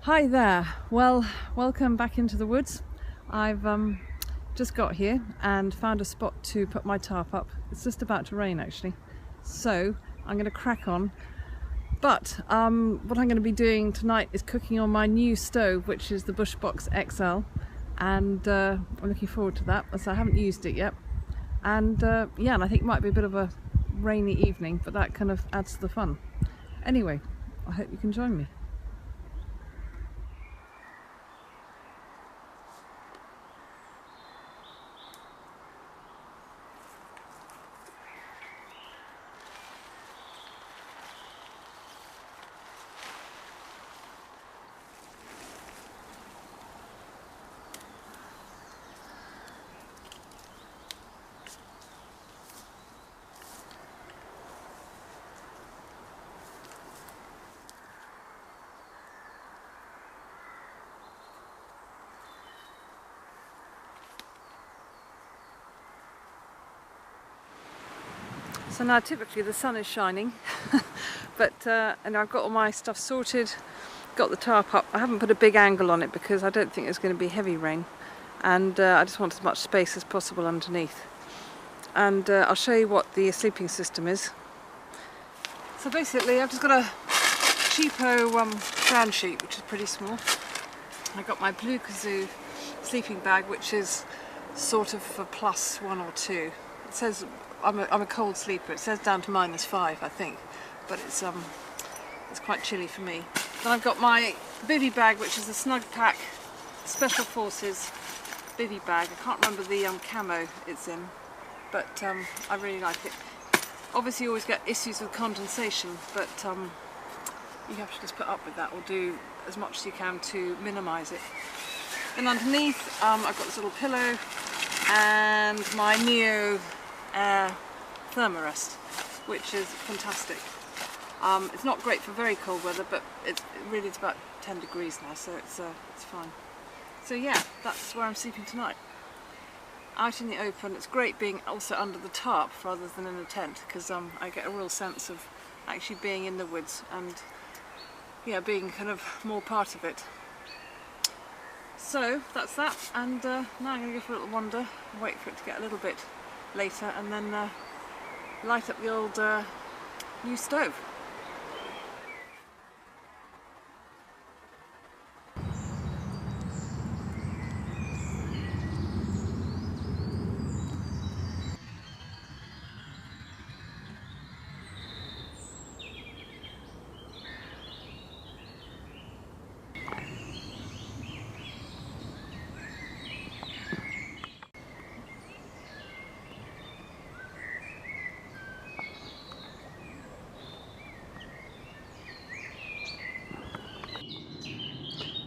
Hi there. Well, welcome back into the woods. I've just got here and found a spot to put my tarp up. It's just about to rain actually, so I'm going to crack on. But what I'm going to be doing tonight is cooking on my new stove, which is the Bushbox XL, and I'm looking forward to that as I haven't used it yet. And yeah, and I think it might be a bit of a rainy evening, but that kind of adds to the fun. Anyway, I hope you can join me. So now typically the sun is shining, but and I've got all my stuff sorted, got the tarp up. I haven't put a big angle on it because I don't think there's going to be heavy rain, and I just want as much space as possible underneath. And I'll show you what the sleeping system is. So basically I've just got a cheapo ground sheet, which is pretty small. I got my Blue Kazoo sleeping bag, which is sort of for +1 or 2. It says I'm a cold sleeper. It says down to -5, I think, but it's quite chilly for me. Then I've got my bivvy bag, which is a Snug Pack Special Forces bivvy bag. I can't remember the camo it's in, but I really like it. Obviously you always get issues with condensation, but you have to just put up with that or do as much as you can to minimise it. And underneath I've got this little pillow and my Neo Air thermarest, which is fantastic. It's not great for very cold weather, but it's about 10 degrees now, so it's fine. So yeah, that's where I'm sleeping tonight, out in the open. It's great being also under the tarp rather than in a tent, because I get a real sense of actually being in the woods and yeah, being kind of more part of it. So that's that, and now I'm going to go for a little wander, wait for it to get a little bit later, and then light up the old new stove.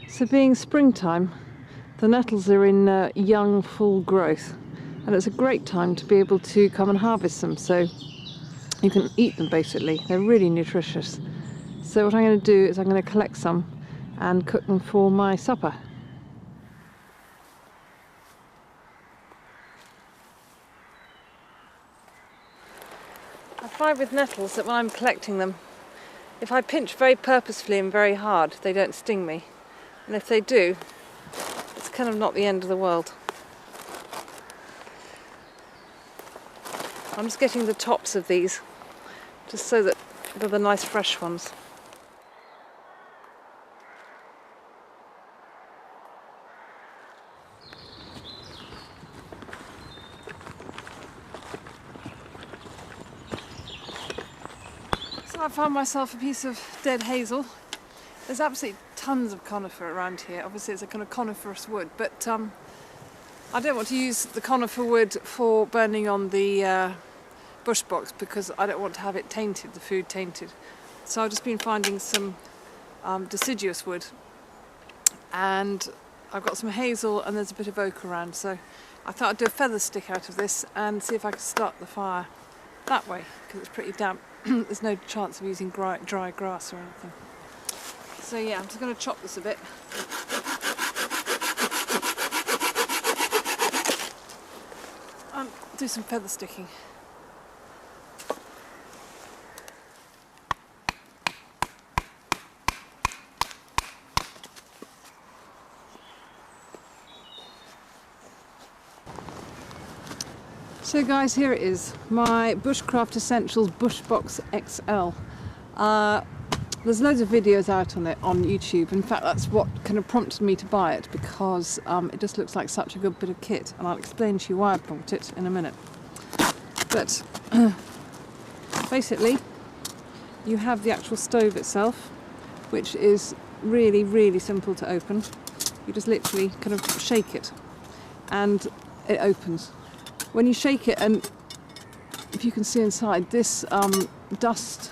So being springtime, the nettles are in young, full growth, and it's a great time to be able to come and harvest them, so you can eat them basically. They're really nutritious. So what I'm going to do is I'm going to collect some and cook them for my supper. I find with nettles that when I'm collecting them, if I pinch very purposefully and very hard, they don't sting me. And if they do, it's kind of not the end of the world. I'm just getting the tops of these, just so that they're the nice fresh ones. So I found myself a piece of dead hazel. There's absolutely tons of conifer around here. Obviously it's a kind of coniferous wood, but I don't want to use the conifer wood for burning on the bush box because I don't want to have it tainted, the food tainted. So I've just been finding some deciduous wood, and I've got some hazel and there's a bit of oak around, so I thought I'd do a feather stick out of this and see if I could start the fire that way, because it's pretty damp. There's no chance of using dry grass or anything. So yeah, I'm just going to chop this a bit. And do some feather sticking. So guys, here it is, my Bushcraft Essentials Bushbox XL. There's loads of videos out on it on YouTube. In fact, that's what kind of prompted me to buy it, because it just looks like such a good bit of kit, and I'll explain to you why I bought it in a minute. But basically, you have the actual stove itself, which is really, really simple to open. You just literally kind of shake it, and it opens. When you shake it, and if you can see inside, this ash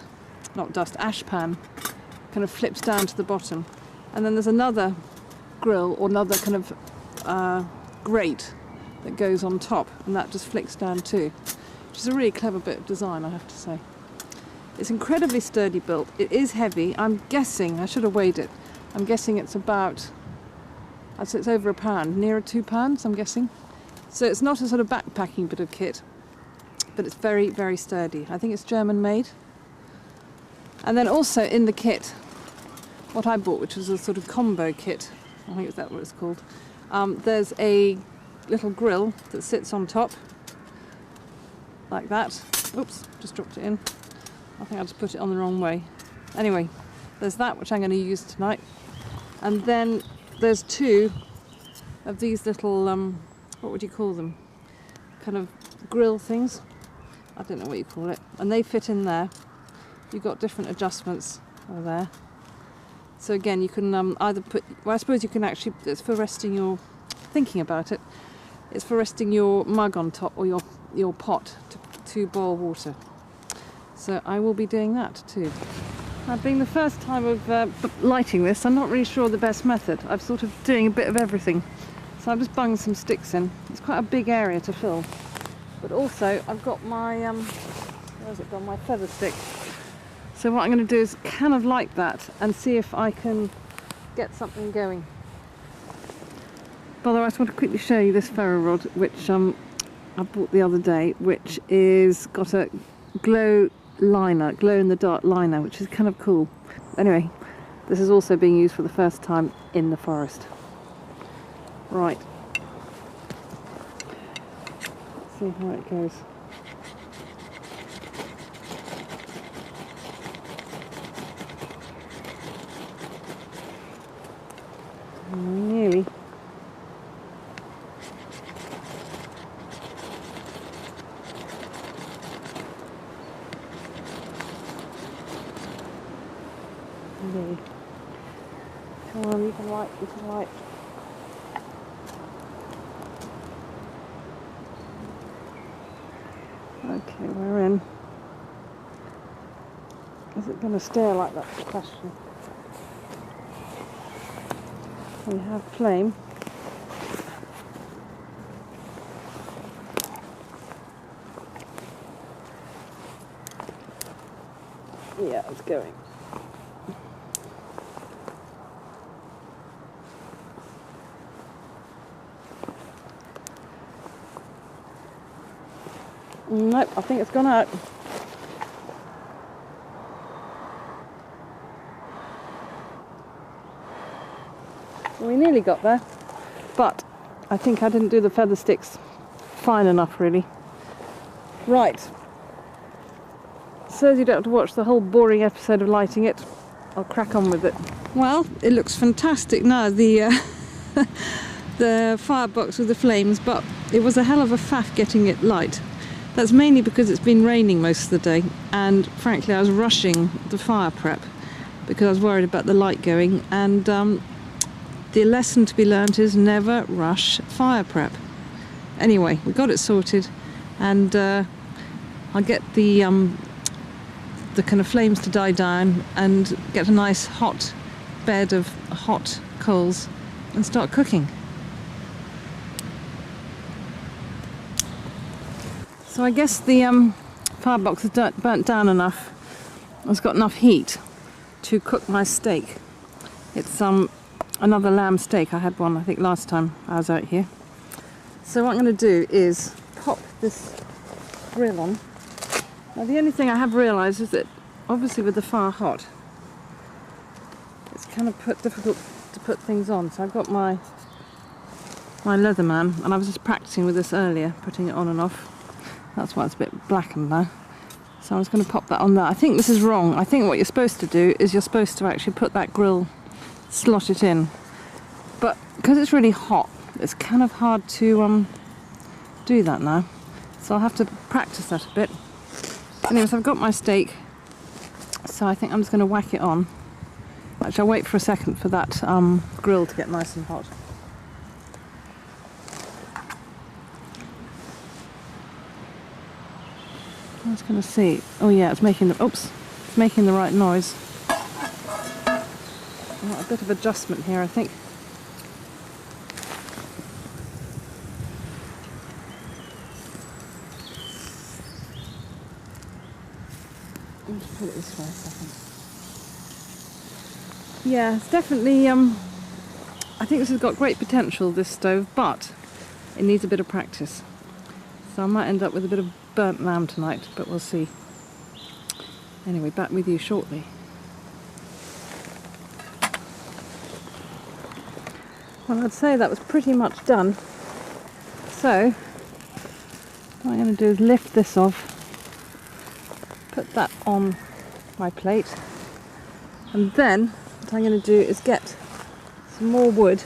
pan kind of flips down to the bottom, and then there's another grill or another kind of grate that goes on top, and that just flicks down too, which is a really clever bit of design, I have to say. It's incredibly sturdy built. It is heavy. I'm guessing, I should have weighed it, I'm guessing it's about, I'd say it's over a pound, nearer 2 pounds I'm guessing. So it's not a sort of backpacking bit of kit, but it's very, very sturdy. I think it's German made. And then also in the kit, what I bought, which was a sort of combo kit, I think that's what it's called, there's a little grill that sits on top, like that. Oops, just dropped it in. I think I just put it on the wrong way. Anyway, there's that, which I'm going to use tonight. And then there's 2 of these little, what would you call them? Kind of grill things. I don't know what you call it. And they fit in there. You've got different adjustments all there. So again, you can either put, well, I suppose you can actually, it's for resting your, thinking about it, it's for resting your mug on top, or your pot to boil water. So I will be doing that too. Now, being the first time of lighting this, I'm not really sure the best method. I'm sort of doing a bit of everything. So I've just bunged some sticks in. It's quite a big area to fill. But also, I've got my, where's it gone, my feather stick. So what I'm going to do is kind of light that and see if I can get something going. By the way, I just want to quickly show you this ferro rod, which I bought the other day, which is got a glow in the dark liner, which is kind of cool. Anyway, this is also being used for the first time in the forest. Right, let's see how it goes. Nearly. Nearly. Come on, you can light, you can light. Okay, we're in. Is it going to stay like that? The question. We have flame. Yeah, it's going. Nope, I think it's gone out. We nearly got there, but I think I didn't do the feather sticks fine enough, really. Right, so as you don't have to watch the whole boring episode of lighting it, I'll crack on with it. Well, it looks fantastic now, the the firebox with the flames, but it was a hell of a faff getting it light. That's mainly because it's been raining most of the day, and frankly I was rushing the fire prep because I was worried about the light going, and the lesson to be learnt is never rush fire prep. Anyway, we got it sorted, and I'll get the kind of flames to die down and get a nice hot bed of hot coals and start cooking. So I guess the firebox has burnt down enough. It's got enough heat to cook my steak. It's another lamb steak. I had one, I think, last time I was out here. So what I'm going to do is pop this grill on. Now the only thing I have realised is that obviously with the fire hot, it's kind of difficult to put things on. So I've got my Leatherman, and I was just practicing with this earlier, putting it on and off. That's why it's a bit blackened now. So I'm just going to pop that on there. I think this is wrong. I think what you're supposed to do is you're supposed to actually put that grill, slot it in. But because it's really hot, it's kind of hard to do that now. So I'll have to practice that a bit. Anyway, so I've got my steak. So I think I'm just going to whack it on. Actually, I'll wait for a second for that grill to get nice and hot. I was going to see. Oh yeah, it's making the. Oops, it's making the right noise. I've got a bit of adjustment here, I think. I'll just put it this way a second. Yeah, it's definitely. I think this has got great potential, this stove, but it needs a bit of practice. So I might end up with a bit of burnt lamb tonight, but we'll see. Anyway, back with you shortly. Well, I'd say that was pretty much done. So what I'm going to do is lift this off, put that on my plate, and then what I'm going to do is get some more wood,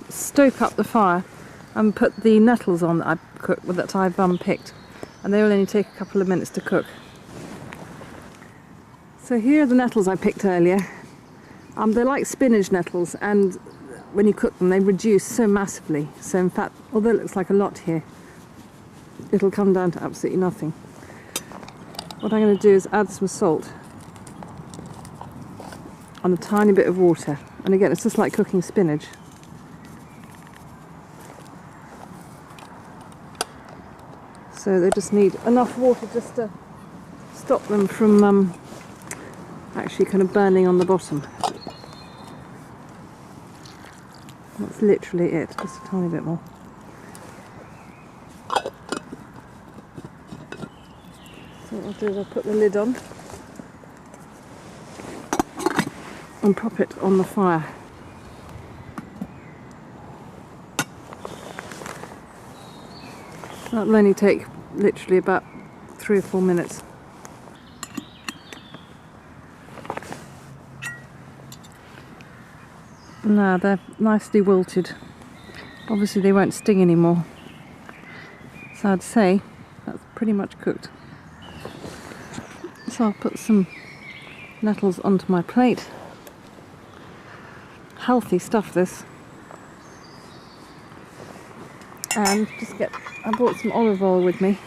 stoke up the fire, and put the nettles on that I've picked, and they will only take a couple of minutes to cook. So here are the nettles I picked earlier. They're like spinach nettles, and when you cook them they reduce so massively. So in fact, although it looks like a lot here, it'll come down to absolutely nothing. What I'm going to do is add some salt on a tiny bit of water, and again it's just like cooking spinach. So they just need enough water just to stop them from actually kind of burning on the bottom. That's literally it, just a tiny bit more. So what I'll do is I'll put the lid on and pop it on the fire. That'll only take literally about 3 or 4 minutes. Now they're nicely wilted. Obviously they won't sting anymore. So I'd say that's pretty much cooked. So I'll put some nettles onto my plate. Healthy stuff, this. And just I brought some olive oil with me,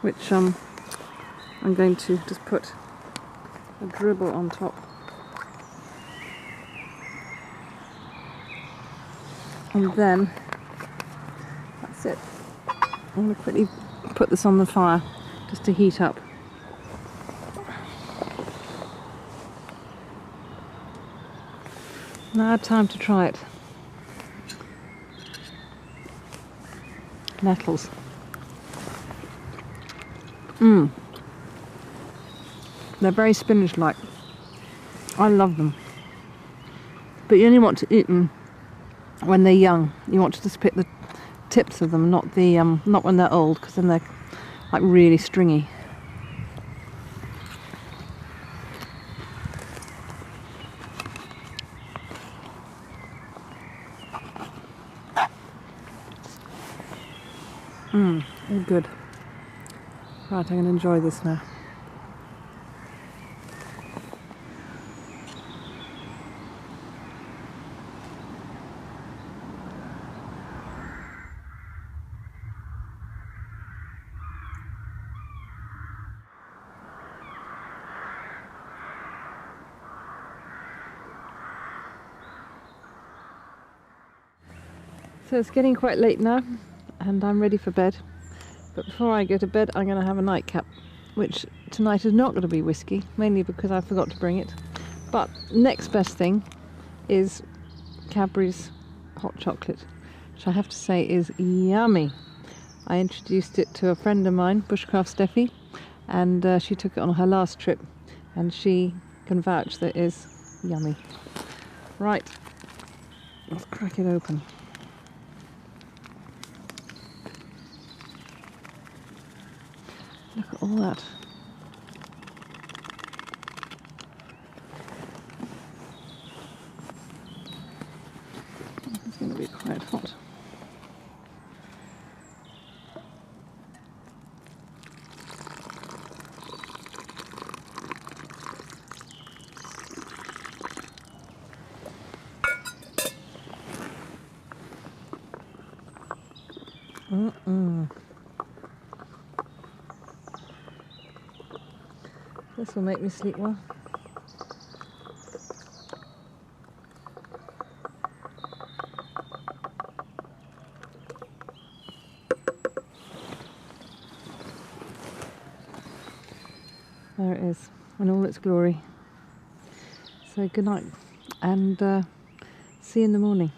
which I'm going to just put a dribble on top. And then that's it. I'm going to quickly put this on the fire just to heat up. Now time to try it. Nettles. They're very spinach-like. I love them. But you only want to eat them when they're young. You want to just pick the tips of them, not when they're old, because then they're like really stringy. All good. Right, I'm going to enjoy this now. So it's getting quite late now, and I'm ready for bed. But before I go to bed, I'm going to have a nightcap, which tonight is not going to be whiskey, mainly because I forgot to bring it. But next best thing is Cadbury's hot chocolate, which I have to say is yummy. I introduced it to a friend of mine, Bushcraft Steffi, and she took it on her last trip, and she can vouch that it is yummy. Right, let's crack it open. all that. It's going to be quite hot. This will make me sleep well. There it is, in all its glory. So good night, and see you in the morning.